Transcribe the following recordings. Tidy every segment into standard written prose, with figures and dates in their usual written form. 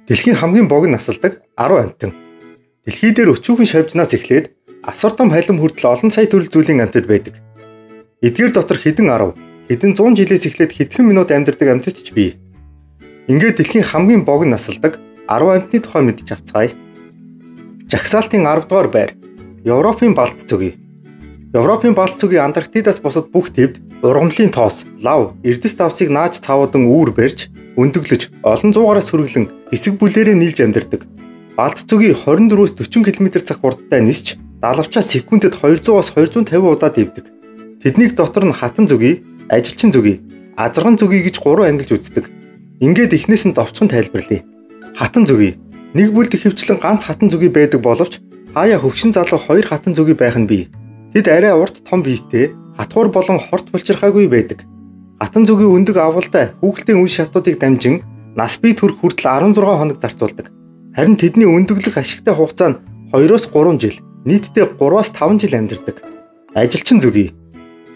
Дэлхийн хамгийн богино насалдаг 10 амьтан. Дэлхий дээр өчүүхэн шавжнаас эхлээд асар том халим хүртэл олон сая төрөл зүйлийн амьтад байдаг. Эдгээр дотор хэдэн 10, хэдэн 100 жилээс эхлээд хэдхэн минут амьдардаг амьтад ч бий. Ингээд дэлхийн хамгийн богино насалдаг 10 амьтны тухай мэдж авцгаая. Жагсаалтын 10 дугаар байр Европын Балт цүгий. Европын Балт цүгий Антарктидаас бусад бүх төвд ургамлын тоос, лав, эрдэс давсыг нааж цаавуудан үүр барьж, өндөглөж, олон зуугаараас сүргэлэн хэсэг бүлээрээ нийлж амьдардаг. Балт цүгий 24-өөс 40 км/цаг хурдтай нисч, далавчаас секундэд 200-аас 250 удаа дэвдэг. Тэднийг дотор нь хатан зүгий, ажилчин зүгий, азарган зүгий гэж 3 ангилж үздэг. Ингээд эхнээс нь довчхон тайлбарлая. Хатан зүгий. Нэг бүлд ихэвчлэн ганц хатан зүгий байдаг боловч хаяа хөгшин залуу 2 хатан зүгий байх нь бий. Тэд арай урт том биетэй, хатгуур болон хорт булчирхаагүй байдаг. Хатан зүгийн өндөг авалтай хүүхэлдэйн үе шатуудыг дамжин нас бие төрөх хүртэл 16 хоног зарцуулдаг. Харин тэдний өндөглөх ашигтай хугацаа нь 2-3 жил, нийтдээ 3-5 жил амьдардаг. Ажилчин зүгий.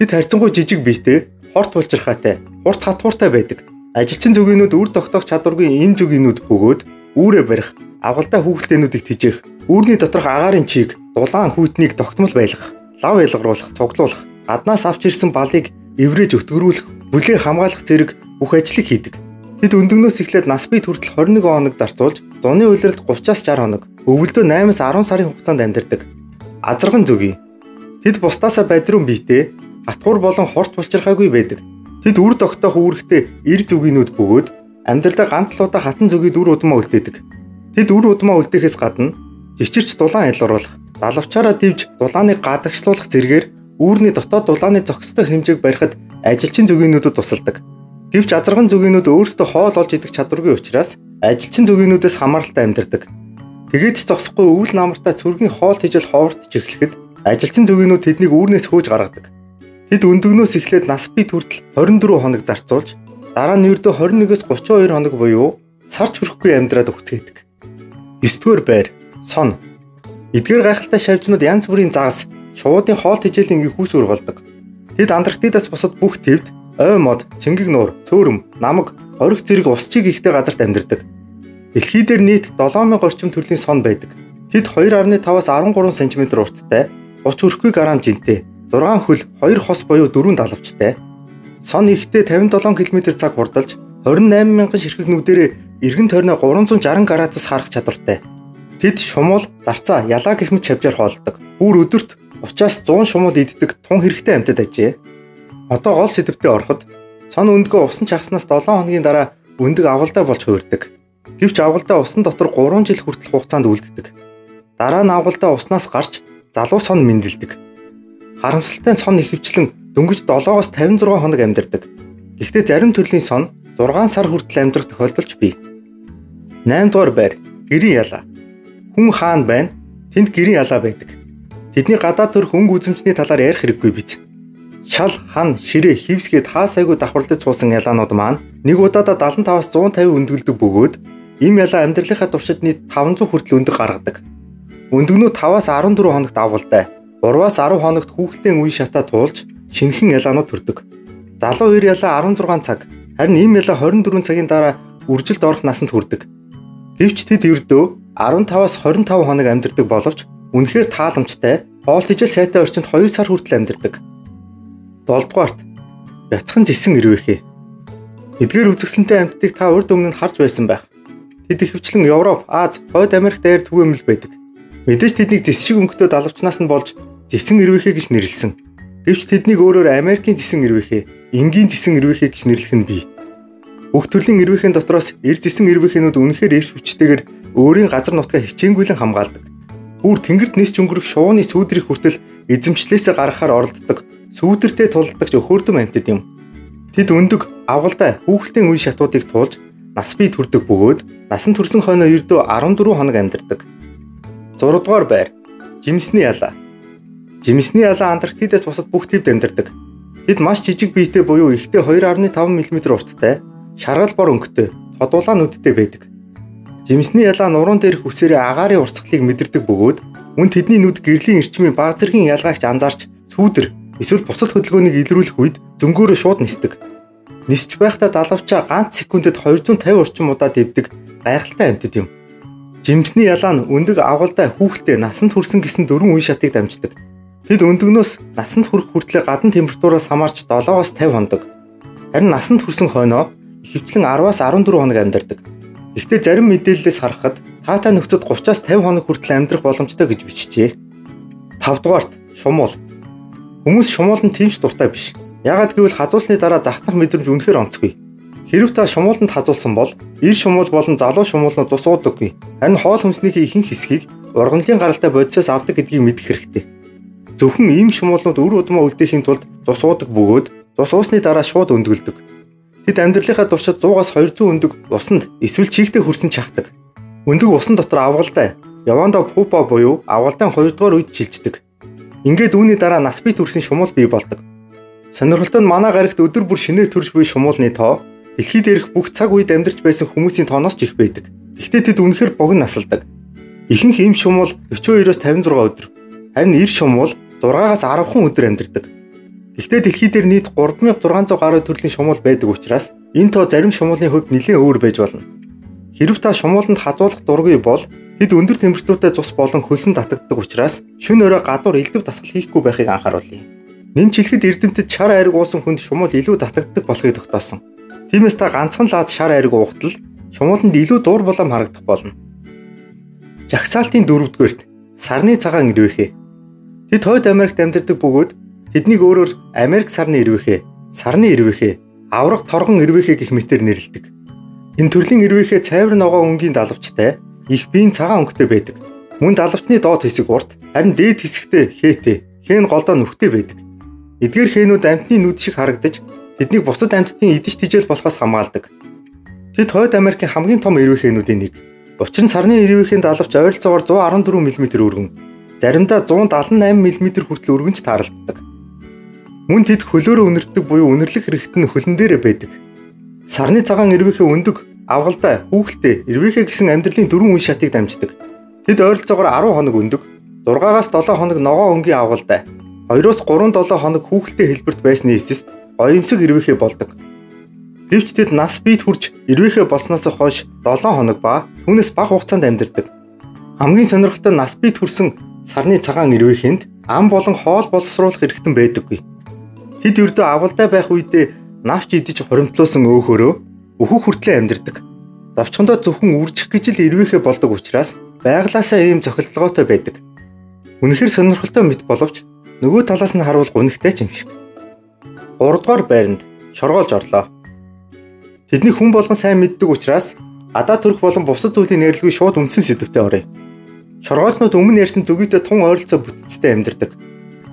Тэд харьцангуй жижиг биетэй, хорт булчирхаатай, хурц хатгууртай байдаг. Ажилчин зүгийнүүд үр тогтоох чадваргүй энэ зүгийнүүд бөгөөд үүрээ барих, авгалтай хүүхэлдэйнүүдийг тэжээх, үүрний доторх агаарын чийг, дулаан хүйтнийг тогтмол байлгах, лав ялгаруулах, цуглуулах, гаднаас авч ирсэн балыг эврээж өтгөрүүлэх, бүлээ хамгаалах зэрэг бүх ажлыг хийдэг. Тэд өндөгнөөс эхлээд нас бие хүртэл 21 хоног зарцуулж, зуны улиралд 30-60 хоног, өвөлдөө 8-10 сарын хугацаанд амьдардаг. Азарган зүгий. Тэд бусдаасаа бадрун биетэй, хатгуур болон хорт булчирхаагүй байдаг. Тэд үр тогтоох үүрэгтэй эр зүгийнүүд бөгөөд амьдралдаа ганц л удаа хатан зүгийд үр удмаа үлдээдэг. Тэд үр удмаа үлдээхээс гадна жичирч дулаан ялгаруулах, далавчаараа дивж дулааныг гадагшлуулах зэргээр үүрний дотоод дулааны зохистой хэмжээг барихад ажилчин зүгийнүүдэд тусалдаг. Гэвч азарган зүгийнүүд өөрсдөө хоол олж идэх чадваргүй учраас ажилчин зүгийнүүдээс хамааралтай амьдардаг. Тэгээд ч зогсохгүй өвөл намартай сүргийн хоол тижэл хоортж эхлэхэд ажилчин зүгийнүүд тэднийг үүрнээс хөөж гаргадаг. Тэд өндөгнөөс эхлээд нас бие хүртэл 24 хоног зарцуулж, дараа нь ердөө 21-с 32 хоног буюу сарч хүрэхгүй амьдраад өгцгээдэг. 9-р байр сон. Эдгээр гайхалтай шавжнууд янз бүрийн загас, шуудын хоол тижээлийн ихүүс ургалдаг. Тэд Антарктидаас бусад бүх төвд ой мод, цэнгэг нуур, цөөрөм, намаг, хорих зэрэг усчиг ихтэй газарт амьдардаг. Дэлхий дээр нийт 7000 орчим төрлийн сон байдаг. Тэд 2.5-аас 13 см урттай, 30 хүрэхгүй грамм жинтэй, 6 хөл, 2 хос буюу 4 далавчтай. Сон ихтэй 57 км/цаг хурдалж 28,000 ширхэгнүүдээр эргэн тойрноо 360 градус харах чадвартай. Тэд шумуул, зарцаа, ялаа гэх мэт шавжаар хоолдог. Бүр өдөрт 30-аас 100 шумуул иддэг тун хэрэгтэй амьтад ажээ. Одоо гол сэдвтээ ороход сон өндгөө усан чахснаас 7 хоногийн дараа өндөг авгалтай болж хуурдаг. Гэвч авгалтай усан дотор 3 жил хүртэл хугацаанд үлддэг. Дараа нь авгалтай уснаас гарч залуу сон мэндэлдэг. Харамсалтай сон ихэвчлэн дөнгөж 7-оос 56 хоног амьдардаг. Гэхдээ зарим төрлийн сон 6 сар хүртэл амьдрах тохиолдолч бий. 8 дугаар байр гэрийн ялаа. Хүн хаан байна, тэнд гэрийн ялаа байдаг. Тэдний гадаад төрх өнгө үзэмжний талаар ярих хэрэггүй биз. Шал, хан, ширээ, хивсгээд хаасайгүй давхарлаж суусан ялаанууд маань нэг удаадаа 75-аас 150 өндгөлдөг бөгөөд ийм ялаа амьдралынхаа туршид нийт 500 хүртэл өндөг гаргадаг. Өндөгнөө 5-аас 14 хоногт авгалтай, 3-аас 10 хоногт хүүхэлдэйн үе шатаа туулж шинэхэн ялаанууд төрдөг. Залуу эр ялаа 16 цаг, харин ийм ялаа 24 цагийн дараа үржилд орох насанд хүрдэг. Гэвч тэд ердөө 15-аас 25 хоног амьдардаг боловч үнэхээр тааламжтай, хоол тижэл сайтай орчинд 2 сар хүртэл амьдардаг. 7 дугаарт бяцхан зэсэн ирвэхээ. Эдгээр үзэсгэлэнтэй амьтдыг та урд өмнө нь харж байсан байх. Тэд ихэвчлэн Европ, Аз, Хойд Америк даяар түгээмэл байдаг. Мэдээж тэднийг зэс шиг өнгөтэй далавчнаас нь болж зэсэн ирвэхээ гэж нэрлэсэн. Гэвч тэднийг өөрөөр Америкийн зэсэн ирвэхээ, энгийн зэсэн ирвэхээ гэж нэрлэх нь бий. Бүх төрлийн ирвэхийн дотроос эр зэсэн ирвэхэнүүд үнэхээр эвс хүчтэйгээр өөрийн газар нутгаа хичээнгүйлэн хамгаалдаг. Бүр тэнгэрт нисч өнгөрөх шууны сүүдрийг хүртэл эзэмшлээсээ гаргахаар оролддог, сүүдэртэй тулдагч өхөөрдөм амьтад юм. Тэд өндөг, авгалтай, хүүхэлдэйн үе шатуудыг туулж, нас бие төрдөг бөгөөд насан турсан хойноо ердөө 14 хоног амьдардаг. 6 дугаар байр жимсний ялаа. Жимсний ялаа Антарктидаас бусад бүх төвд амьдардаг. Тэд маш жижиг биетэй буюу ихтэй 2.5 мм урттай, шаргал бор өнгөтэй, тодулаан нүдтэй байдаг. Жимсний ялаа нуруунд дээрх үсээрээ агаарын урсгалыг мэдэрдэг бөгөөд мөн тэдний нүд гэрлийн эрчмийн бага зэргийн ялгаагч анзаарч сүүдэр эсвэл бусад хөдөлгөөнийг илрүүлэх үед зөнгөөрөө шууд нисдэг. Нисч байхдаа далавчаа ганц секундэд 250 орчим удаа дэвдэг гайхалтай амьтад юм. Жимсний ялаа нь өндөг авгалтай хүүхэлтэй насанд хүрсэн гэсэн 4 үе шатыг дамждаг. Тэд өндөгнөөс насанд хүрэх хүртлээр гадна температураас хамаарч 7-оос 50 хоног. Харин насанд хүрсэн хойноо ихэвчлэн 10-аас 14 хоног амьдардаг. Гэхдээ зарим мэдээллээс харахад таатай нөхцөд 30-аас 50 хоног хүртэл амьдрах боломжтой гэж бичжээ. 5 дугаарт шумуул. Хүмүүс шумууланд тийм ч дуртай биш. Яагаад гэвэл хазуулсны дараа захтах мэдрэмж үнэхээр онцгүй. Хэрэв та шумууланд хазуулсан бол ир шумуул болон залуу шумуулнууд цус уудаггүй. Харин хоол хүнснийхээ ихэнх хэсгийг ургамлын гаралтай бодисоос авдаг гэдгийг мэдэх хэрэгтэй. Зөвхөн ийм шумуулнууд үр удмаа үлдээхийн тулд цус уудаг бөгөөд цус уусны дараа шууд өндгөлдөг. Тэд амьдралынхаа туршид 100-аас 200 өндөг усанд эсвэл чийгтэй хүрсэн чахдаг. Өндөг усан дотор авгалтай, явандаа пупа буюу авгалтай 2 дугаар үед жилждэг. Ингээд үүний дараа нас бий төрсэн шумуул бий болдог. Сонирхолтой нь манай гарагт өдөр бүр шинээр төрж буй шумуулны тоо дэлхийд ирэх бүх цаг үед амьдарч байсан хүмүүсийн тооноос ч их байдаг. Гэхдээ тэд үнэхээр богино насалдаг. Ихэнх ийм шумуул 42-оос 56 өдөр. Харин ир шумуул 6-аас 10 өдөр амьдардаг. Гэхдээ дэлхий дээр нийт 3600 гаруй төрлийн шумуул байдаг учраас энэ тоо зарим шумуулны хувьд нэлээд өөр байж болно. Хэрэв та шумууланд хазуулах дургүй бол тэд өндөр температуртай цус болон хөлсөнд татагддаг учраас шөнө өрөө гадуур элдв дасгал хийхгүй байхыг анхааруулъя. Нэмж хэлэхэд эрдэмтэд шар айраг уусан хүнд шумуул илүү татагддаг болохыг тогтоосон. Тиймээс та ганцхан лаад шар айраг уухтал шумууланд илүү дуур булам харагдах болно. Жагсаалтын 4-р сарны цагаан ирвэхэ. Тэд Хойд Америкт амьдардаг бөгөөд тэднийг өөрөөр Америк сарны ирвэхэ, сарны ирвэхэ, аврах торгон ирвэхэ гэх мэтээр нэрлэдэг. Энэ төрлийн ирвэхэ цайвар ногоо өнгийн далавчтай, их биеийн цагаан өнгөтэй байдаг. Мөн далавчны доод хэсэг урт, харин дээд хэсэгтээ хээтэй, хэн голдоо нүхтэй байдаг. Эдгээр хээнүүд амьтны нүд шиг харагдаж, тэднийг бусад амьтдын идэж тижэл болохоос хамгаалдаг. Тэд Хойд Америкийн хамгийн том ирвэхэнүүдийн нэг. Учир нь сарны ирвэхийн далавч ойролцоогоор 114 мм өргөн, заримдаа 178 мм хүртэл өргөнж тааралддаг. Мөн тэд хөлөөрөө үнэртдэг буюу үнэрлэх хэрэгт нь хөлн дээрээ байдаг. Сарны цагаан ирвэхэ өндөг, авгалтай, хүүхэлтэй, ирвэхэ гэсэн амьдралын 4 үе шатыг дамждаг. Тэд ойролцоогоор 10 хоног өндөг, 6-аас 7 хоног ногоо өнгийн авгалтай, 2-оос 3-7 хоног хүүхэлтэй хэлбэрт байсны эцэст оюунсаг ирвэхэ болдог. Гэвч тэд нас биед хүрч ирвэхэ болсноос хойш 7 хоног ба түүнээс бага хугацаанд амьдардаг. Хамгийн сонирхолтой нас биед хүрсэн сарны цагаан ирвэхэнд ам болон хоол боловсруулах хэрэгтэн байдаггүй. Тэд ердөө авгалтай байх үедээ навч идэж хоримтлуулсан өөхөөрөө өөхөх хүртлээр амьдардаг. Довчхондоо зөвхөн үржих гэж л ирвэхэ болдог учраас байглаасаа ийм цохилтолгоотой байдаг. Үнэхээр сонирхолтой мэт боловч нөгөө талаас нь харуул гунигтай ч юм шиг. 3 дугаар байранд шоргоолж орлоо. Тэдний хүн болгон сайн мэддэг учраас адаа төрх болон бусад зүйлийн нэрлэгүй шууд үндсэн сэдвтэ орё. Шоргоолжнууд өмнө ярьсан зөвгүйтэй тун ойролцоо бүтцтэй амьдардаг.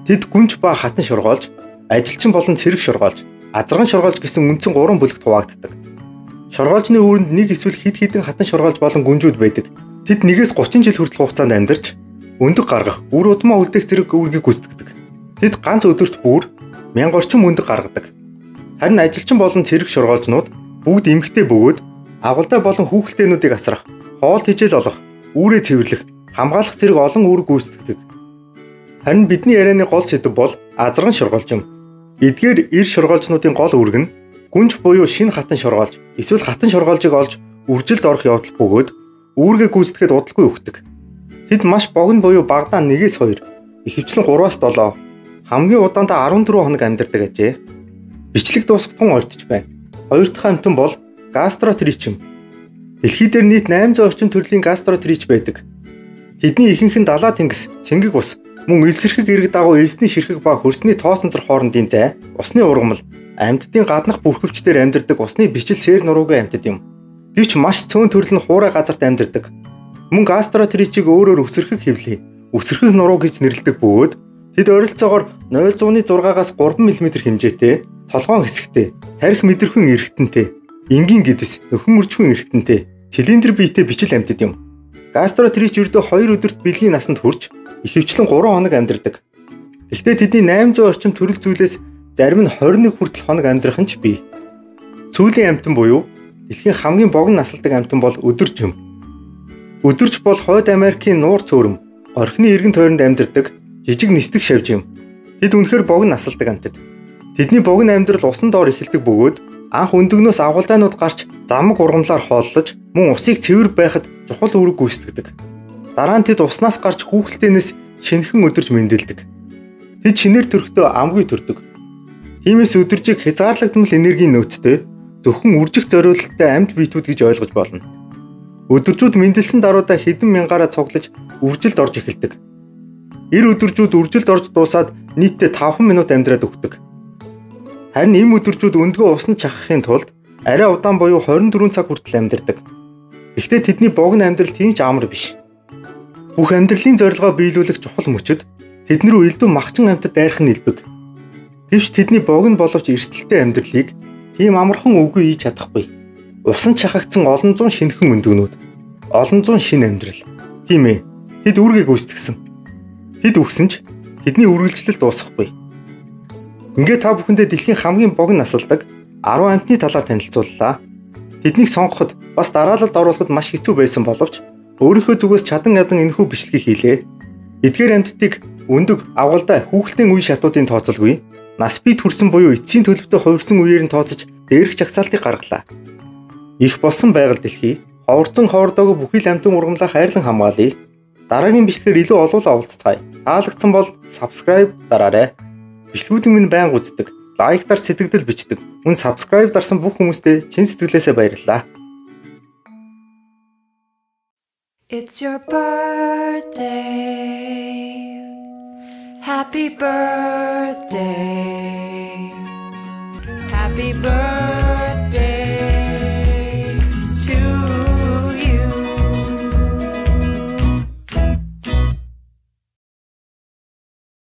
Тэд гүнж ба хатан шоргоолж, ажилчин болон цэрэг шоргоолж, азарган шоргоолж гэсэн үндсэн 3 бүлэгт хуваагддаг. Шоргоолжны үүрэнд нэг эсвэл хэд хэдэн хатан шоргоолж болон гүнжүүд байдаг. Тэд 1-ээс 30 жил хүртэл хугацаанд амьдарч өндөг гаргах, үр удмаа үлдээх зэрэг үүргийг гүйцэтгэдэг. Тэд ганц өдөрт бүр 1000 орчим өндөг гаргадаг. Харин ажилчин болон цэрэг шоргоолжнууд бүгд эмэгтэй бөгөөд авгалтай болон хүүхэлтэйнүүдийг асрах, хоол тэжээл олох, үүрээ цэвэрлэх, хамгаалах зэрэг олон үүрэг гүйцэтгэдэг. Харин бидний ярианы гол сэдэв бол азарган шоргоолж юм. Эдгээр ир шоргоолжнуудын гол үүрэг нь гүнж буюу шинэ хатан шоргоолж, эсвэл хатан шоргоолжийг олж үржилд орох явдал бөгөөд үүргээ гүйцэтгэхэд удалгүй өгдөг. Тэд маш богино буюу багадаа 1-ээс 2, ихэвчлэн 3-аас 7, хамгийн удаандаа 14 хоног амьдардаг ажээ. Бичлэг дуусах тун ойртож байна. Хоёр дахь амьтан бол гастротричм. Дэлхий дээр нийт 800 орчим төрлийн гастротрич байдаг. Тэдний ихэнх нь далаа тэнгис, цэнгэг ус, мөн элсэрхэг эрэг дагуу элсний ширхэг ба хөрсний тоосонцор хоорондын зай, усны ургамал, амьтдын гаднах бүрхөвчдөр амьдардаг усны бичил сээр нуруугийн амьтад юм. Гэвч маш цөөн төрөл нь хуурай газарт амьдардаг. Мөн гастротричийг өөрөөр өсөрхөг хэвлэе, өсөрхөг нуруу гэж нэрлэдэг бөгөөд тэд ойролцоогоор 0.6-аас 3 мм хэмжээтэй, толгоон хэсэгтэй, тарих мэдрэхүйн эргэтэнтэй, энгийн гэдэс, нөхөн мөрчхүйн эргэтэнтэй, цилиндр биетэй бичил амьтад юм. Гастротрич ердөө 2 өдөрт бэлгийн насанд хүрч ихэвчлэн 3 хоног амьдардаг. Гэхдээ тэдний 800 орчим төрөл зүйлээс зарим нь 21 хүртэл хоног амьдрах нь ч бий. Сүүлийн амьтан буюу дэлхийн хамгийн богино насалдаг амьтан бол өдөрч юм. Өдөрч бол Хойд Америкийн нуур цөөрөм, орхины эргэн тойронд амьдардаг жижиг нисдэг шавж юм. Тэд үнэхээр богино насалдаг амьтад. Тэдний богино амьдрал усан доор эхэлдэг бөгөөд Анх өндөгнөөс агуулгынууд гарч замаг ургамлаар хооллож, мөн усыг цэвэр байхад чухал үүрэг гүйцэтгэдэг. Дараа нь тэд уснаас гарч хүүхэлдээнээс шинэхэн өдөрж мэндэлдэг. Тэд шинээр төрөхдөө амгүй төрдөг. Тиймээс өдөржиг хязгаарлагдмал энергийн нөөцтэй зөвхөн үржих зориулалттай амьд биетүүд гэж ойлгож болно. Өдөржүүд мэндэлсэн даруйдаа хэдэн мянгаараа цуглаж үржилд орж эхэлдэг. Эр өдөржүүд үржилд орж дуусаад нийтдээ 5 минут амьдраад өгдөг. Харин эм өдөржүүд өндгөө усанд чахахын тулд арай удаан буюу 24 цаг хүртэл амьдардаг. Гэхдээ тэдний богино амьдрал тийм ч амар биш. Бүх амьдралын зорилгоо биелүүлэх чухал мөчөд тэднэр рүү элдв махчин амьтад дайрах нь илбэг. Гэвч тэдний богино боловч эрсдэлтэй амьдралыг тийм амархан үгүй хийж чадахгүй. Усан чахагдсан олон зуун шинэхэн өндөгнүүд, олон зуун шинэ амьдрал. Тийм ээ. Тэд үүргийг гүйцэтгсэн. Тэд өгсөн ч тэдний үргэлжлэл дуусахгүй. Ингээд та бүхэндээ дэлхийн хамгийн богино насалдаг 10 амьтны талаар танилцууллаа. Тэднийг сонгоход бас дараалалд оруулахад маш хэцүү байсан боловч өөрийнхөө зүгээс чадан ядан энэхүү бичлэгийг хийлээ. Эдгээр амьтдыг өндөг, авгалдай, хүүхэлдэйн үе шатуудын тооцоолгүй, нас бий төрсөн буюу эцсийн төлөвтэй хувирсан үеэр нь тооцож дээрх жагсаалтыг гаргалаа. Их болсон байгаль дэлхий, ховорцсон хоордоогүй бүхий л амьтан ургамлаа хайрлан хамгаалъя. Дараагийн бичлэгээр илүү олуулаа уулзцгаая. Таалагдсан бол subscribe дараарай. Бичлэгүүдийг минь байнга үздэг, лайктар сэтгэгдэл бичдэг. Мөн subscribe дарсан бүх хүмүүстээ чин сэтгэлээсээ баярлалаа. It's your birthday. Happy birthday. Happy birthday.